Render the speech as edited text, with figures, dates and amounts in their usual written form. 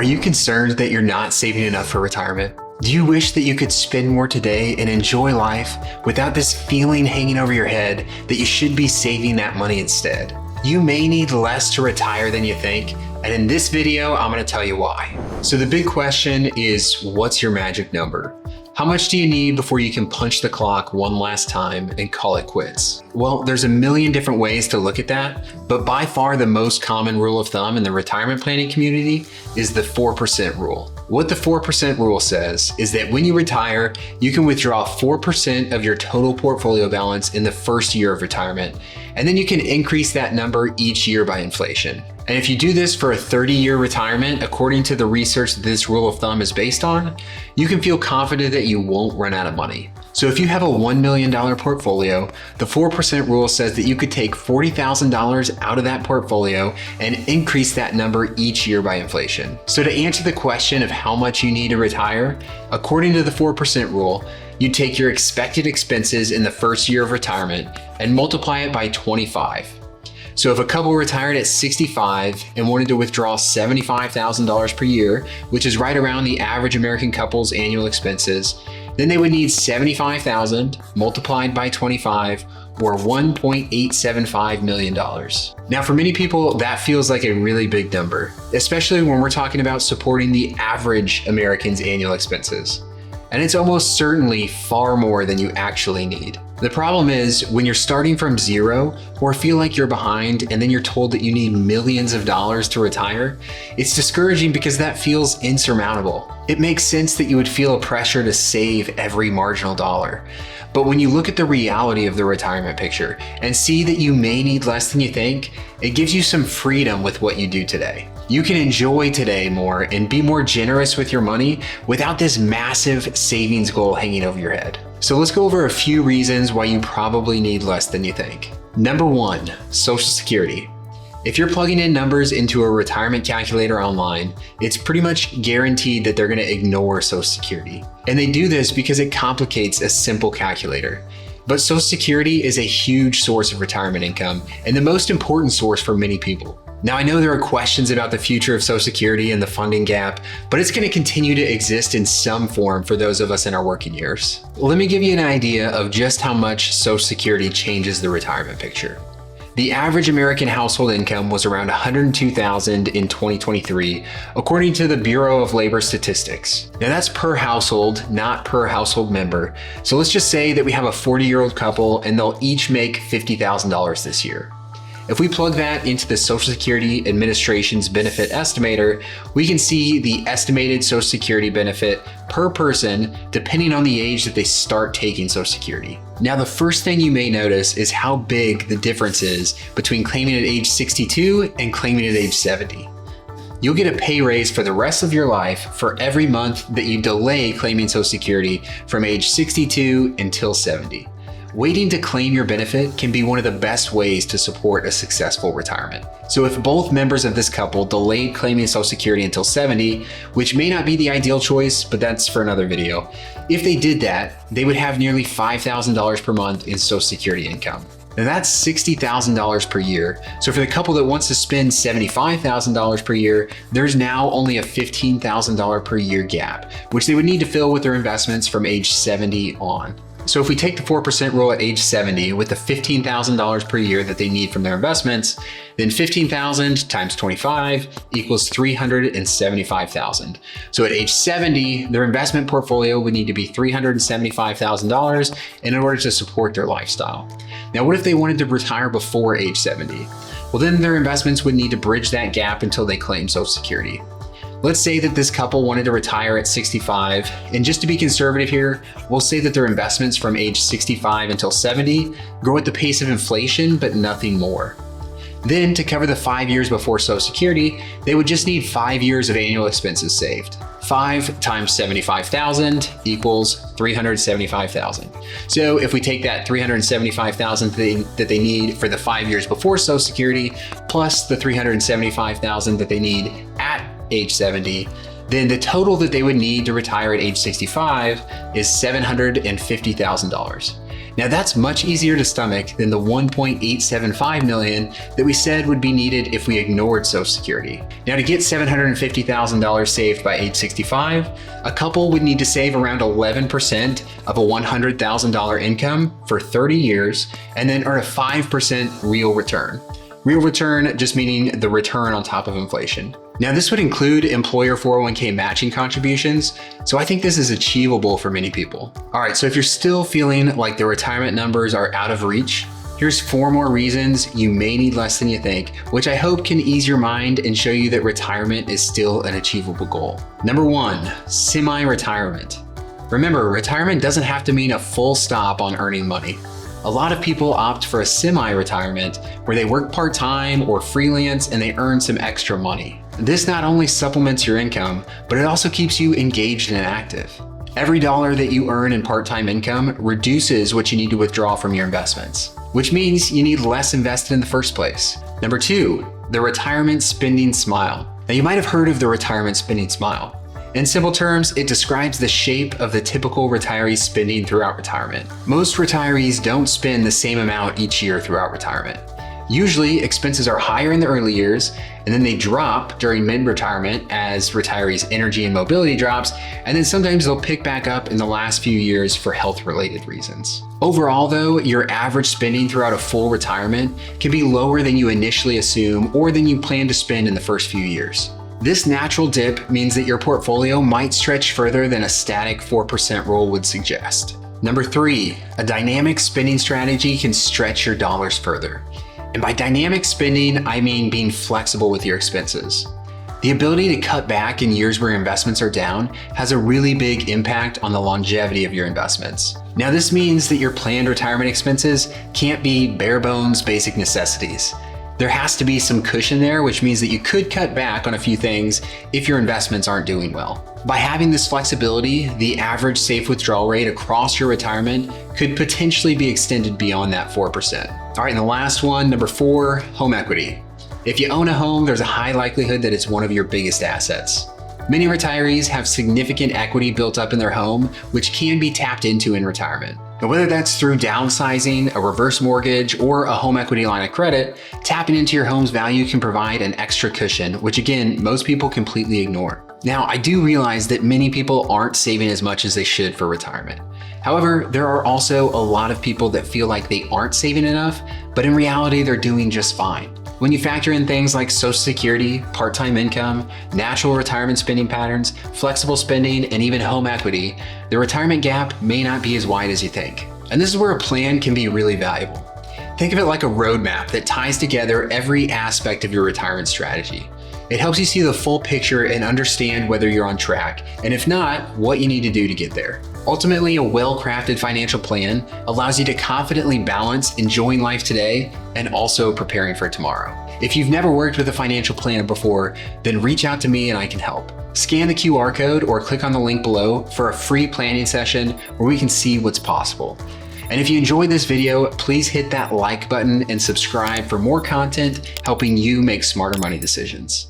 Are you concerned that you're not saving enough for retirement? Do you wish that you could spend more today and enjoy life without this feeling hanging over your head that you should be saving that money instead? You may need less to retire than you think, and in this video, I'm going to tell you why. So the big question is, what's your magic number? How much do you need before you can punch the clock one last time and call it quits? Well, there's a million different ways to look at that, but by far the most common rule of thumb in the retirement planning community is the 4% rule. What the 4% rule says is that when you retire, you can withdraw 4% of your total portfolio balance in the first year of retirement, and then you can increase that number each year by inflation. And if you do this for a 30-year retirement, according to the research that this rule of thumb is based on, you can feel confident that you won't run out of money. So if you have a $1 million portfolio, the 4% rule says that you could take $40,000 out of that portfolio and increase that number each year by inflation. So to answer the question of how much you need to retire, according to the 4% rule, you take your expected expenses in the first year of retirement and multiply it by 25. So if a couple retired at 65 and wanted to withdraw $75,000 per year, which is right around the average American couple's annual expenses, then they would need $75,000 multiplied by 25, or $1.875 million. Now, for many people, that feels like a really big number, especially when we're talking about supporting the average American's annual expenses. And it's almost certainly far more than you actually need. The problem is when you're starting from zero or feel like you're behind and then you're told that you need millions of dollars to retire, it's discouraging because that feels insurmountable. It makes sense that you would feel a pressure to save every marginal dollar. But when you look at the reality of the retirement picture and see that you may need less than you think, it gives you some freedom with what you do today. You can enjoy today more and be more generous with your money without this massive savings goal hanging over your head. So let's go over a few reasons why you probably need less than you think. Number one, Social Security. If you're plugging in numbers into a retirement calculator online, it's pretty much guaranteed that they're going to ignore Social Security. And they do this because it complicates a simple calculator. But Social Security is a huge source of retirement income and the most important source for many people. Now, I know there are questions about the future of Social Security and the funding gap, but it's going to continue to exist in some form for those of us in our working years. Let me give you an idea of just how much Social Security changes the retirement picture. The average American household income was around $102,000 in 2023, according to the Bureau of Labor Statistics. Now that's per household, not per household member. So let's just say that we have a 40-year-old couple and they'll each make $50,000 this year. If we plug that into the Social Security Administration's benefit estimator, we can see the estimated Social Security benefit per person depending on the age that they start taking Social Security. Now, the first thing you may notice is how big the difference is between claiming at age 62 and claiming at age 70. You'll get a pay raise for the rest of your life for every month that you delay claiming Social Security from age 62 until 70. Waiting to claim your benefit can be one of the best ways to support a successful retirement. So if both members of this couple delayed claiming Social Security until 70, which may not be the ideal choice, but that's for another video, if they did that, they would have nearly $5,000 per month in Social Security income. Now that's $60,000 per year. So for the couple that wants to spend $75,000 per year, there's now only a $15,000 per year gap, which they would need to fill with their investments from age 70 on. So if we take the 4% rule at age 70 with the $15,000 per year that they need from their investments, then 15,000 times 25 equals 375,000. So at age 70, their investment portfolio would need to be $375,000 in order to support their lifestyle. Now, what if they wanted to retire before age 70? Well, then their investments would need to bridge that gap until they claim Social Security. Let's say that this couple wanted to retire at 65, and just to be conservative here, we'll say that their investments from age 65 until 70 grow at the pace of inflation, but nothing more. Then to cover the 5 years before Social Security, they would just need 5 years of annual expenses saved. 5 times 75,000 equals 375,000. So if we take that 375,000 that they need for the 5 years before Social Security, plus the 375,000 that they need at age 70, then the total that they would need to retire at age 65 is $750,000. Now that's much easier to stomach than the $1.875 million that we said would be needed if we ignored Social Security. Now to get $750,000 saved by age 65, a couple would need to save around 11% of a $100,000 income for 30 years and then earn a 5% real return. Real return just meaning the return on top of inflation. Now this would include employer 401k matching contributions, so I think this is achievable for many people. All right, so if you're still feeling like the retirement numbers are out of reach, here's 4 more reasons you may need less than you think, which I hope can ease your mind and show you that retirement is still an achievable goal. Number 1, semi-retirement. Remember, retirement doesn't have to mean a full stop on earning money. A lot of people opt for a semi-retirement where they work part-time or freelance and they earn some extra money. This not only supplements your income, but it also keeps you engaged and active. Every dollar that you earn in part-time income reduces what you need to withdraw from your investments, which means you need less invested in the first place. Number 2, the retirement spending smile. Now you might have heard of the retirement spending smile. In simple terms, it describes the shape of the typical retiree spending throughout retirement. Most retirees don't spend the same amount each year throughout retirement. Usually, expenses are higher in the early years, and then they drop during mid-retirement as retirees' energy and mobility drops, and then sometimes they'll pick back up in the last few years for health-related reasons. Overall though, your average spending throughout a full retirement can be lower than you initially assume or than you plan to spend in the first few years. This natural dip means that your portfolio might stretch further than a static 4% rule would suggest. Number 3, a dynamic spending strategy can stretch your dollars further. And by dynamic spending, I mean being flexible with your expenses. The ability to cut back in years where investments are down has a really big impact on the longevity of your investments. Now this means that your planned retirement expenses can't be bare bones basic necessities. There has to be some cushion there, which means that you could cut back on a few things if your investments aren't doing well. By having this flexibility, the average safe withdrawal rate across your retirement could potentially be extended beyond that 4%. All right, and the last one, number 4, home equity. If you own a home, there's a high likelihood that it's one of your biggest assets. Many retirees have significant equity built up in their home, which can be tapped into in retirement. Now, whether that's through downsizing, a reverse mortgage, or a home equity line of credit, tapping into your home's value can provide an extra cushion, which again, most people completely ignore. Now, I do realize that many people aren't saving as much as they should for retirement. However, there are also a lot of people that feel like they aren't saving enough, but in reality, they're doing just fine. When you factor in things like Social Security, part-time income, natural retirement spending patterns, flexible spending, and even home equity, the retirement gap may not be as wide as you think. And this is where a plan can be really valuable. Think of it like a roadmap that ties together every aspect of your retirement strategy. It helps you see the full picture and understand whether you're on track, and if not, what you need to do to get there. Ultimately, a well-crafted financial plan allows you to confidently balance enjoying life today and also preparing for tomorrow. If you've never worked with a financial planner before, then reach out to me and I can help. Scan the QR code or click on the link below for a free planning session where we can see what's possible. And if you enjoyed this video, please hit that like button and subscribe for more content helping you make smarter money decisions.